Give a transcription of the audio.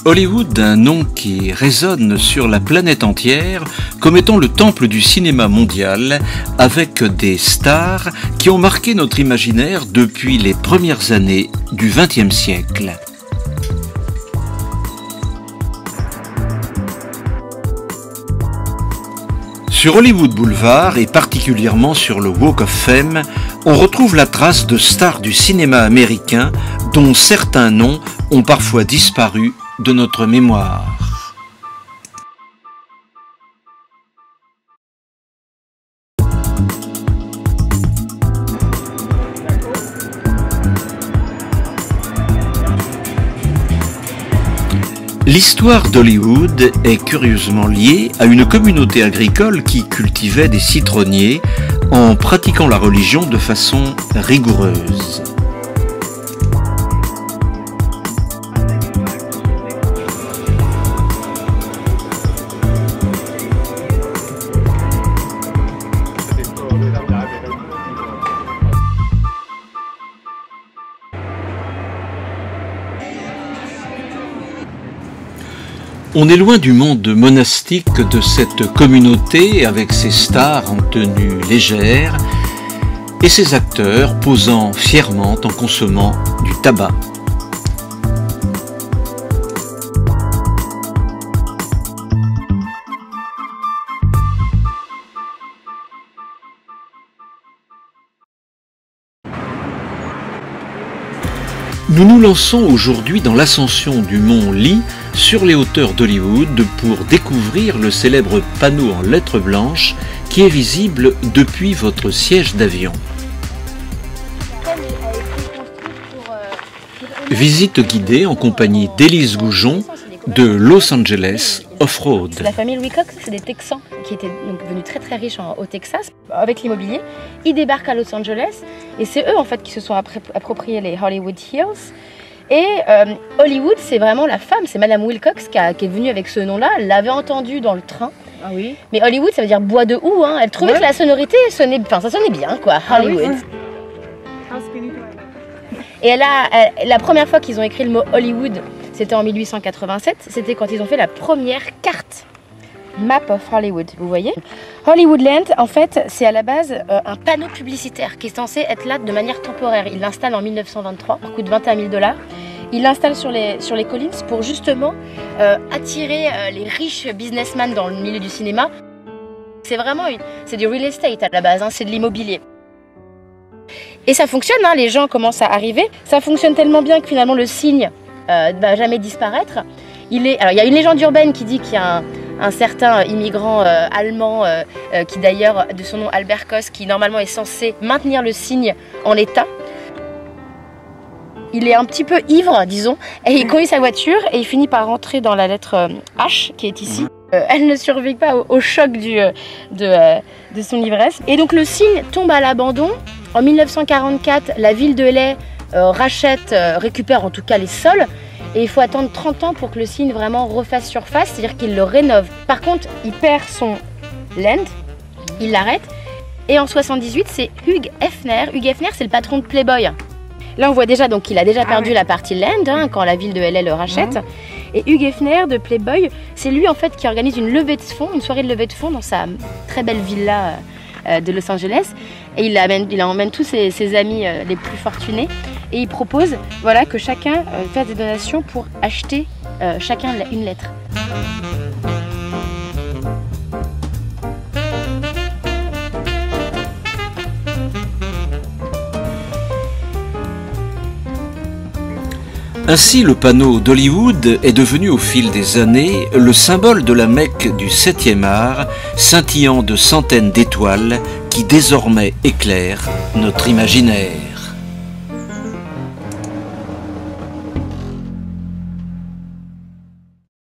Hollywood, un nom qui résonne sur la planète entière comme étant le temple du cinéma mondial, avec des stars qui ont marqué notre imaginaire depuis les premières années du XXe siècle. Sur Hollywood Boulevard et particulièrement sur le Walk of Fame, on retrouve la trace de stars du cinéma américain dont certains noms ont parfois disparu de notre mémoire. L'histoire d'Hollywood est curieusement liée à une communauté agricole qui cultivait des citronniers en pratiquant la religion de façon rigoureuse. On est loin du monde monastique de cette communauté avec ses stars en tenue légère et ses acteurs posant fièrement en consommant du tabac. Nous nous lançons aujourd'hui dans l'ascension du mont Lee sur les hauteurs d'Hollywood pour découvrir le célèbre panneau en lettres blanches qui est visible depuis votre siège d'avion. Visite guidée en compagnie d'Élise Goujon de Los Angeles Off-Road. La famille Louis Cox, c'est des Texans qui étaient donc venus très très riches au Texas avec l'immobilier. Ils débarquent à Los Angeles et c'est eux en fait qui se sont appropriés les Hollywood Hills. Et Hollywood, c'est vraiment la femme, c'est Madame Wilcox qui est venue avec ce nom-là. Elle l'avait entendu dans le train. Ah oui. Mais Hollywood, ça veut dire bois de houx. Hein. Elle trouvait que la sonorité sonnait, ça sonnait bien, quoi. Hollywood. Ah oui. Et la première fois qu'ils ont écrit le mot Hollywood, c'était en 1887. C'était quand ils ont fait la première carte. Map of Hollywood, vous voyez. Hollywoodland, en fait, c'est à la base un panneau publicitaire qui est censé être là de manière temporaire. Il l'installe en 1923, pour coût de 21 000 $. Il l'installe sur les collines pour justement attirer les riches businessmen dans le milieu du cinéma. C'est vraiment c'est du real estate à la base, hein, c'est de l'immobilier. Et ça fonctionne, hein, les gens commencent à arriver. Ça fonctionne tellement bien que finalement le signe ne va jamais disparaître. Alors, il y a une légende urbaine qui dit qu'il y a un certain immigrant allemand qui d'ailleurs, de son nom Albert Koss, qui normalement est censé maintenir le signe en état. Il est un petit peu ivre, disons, et il conduit sa voiture et il finit par rentrer dans la lettre H qui est ici. Elle ne survit pas au choc de son ivresse. Et donc le signe tombe à l'abandon. En 1944, la ville de LA récupère en tout cas les sols. Et il faut attendre 30 ans pour que le signe vraiment refasse surface, c'est-à-dire qu'il le rénove. Par contre, il perd son land, il l'arrête. Et en 78, c'est Hugh Hefner. Hugh Hefner, c'est le patron de Playboy. Là, on voit déjà donc qu'il a déjà perdu la partie land hein, quand la ville de LA le rachète. Et Hugh Hefner de Playboy, c'est lui en fait qui organise une levée de fonds, une soirée de levée de fonds dans sa très belle villa de Los Angeles. Et il emmène tous ses amis les plus fortunés. Et il propose voilà, que chacun fasse des donations pour acheter chacun une lettre. Ainsi, le panneau d'Hollywood est devenu au fil des années le symbole de la Mecque du 7e art, scintillant de centaines d'étoiles qui désormais éclairent notre imaginaire.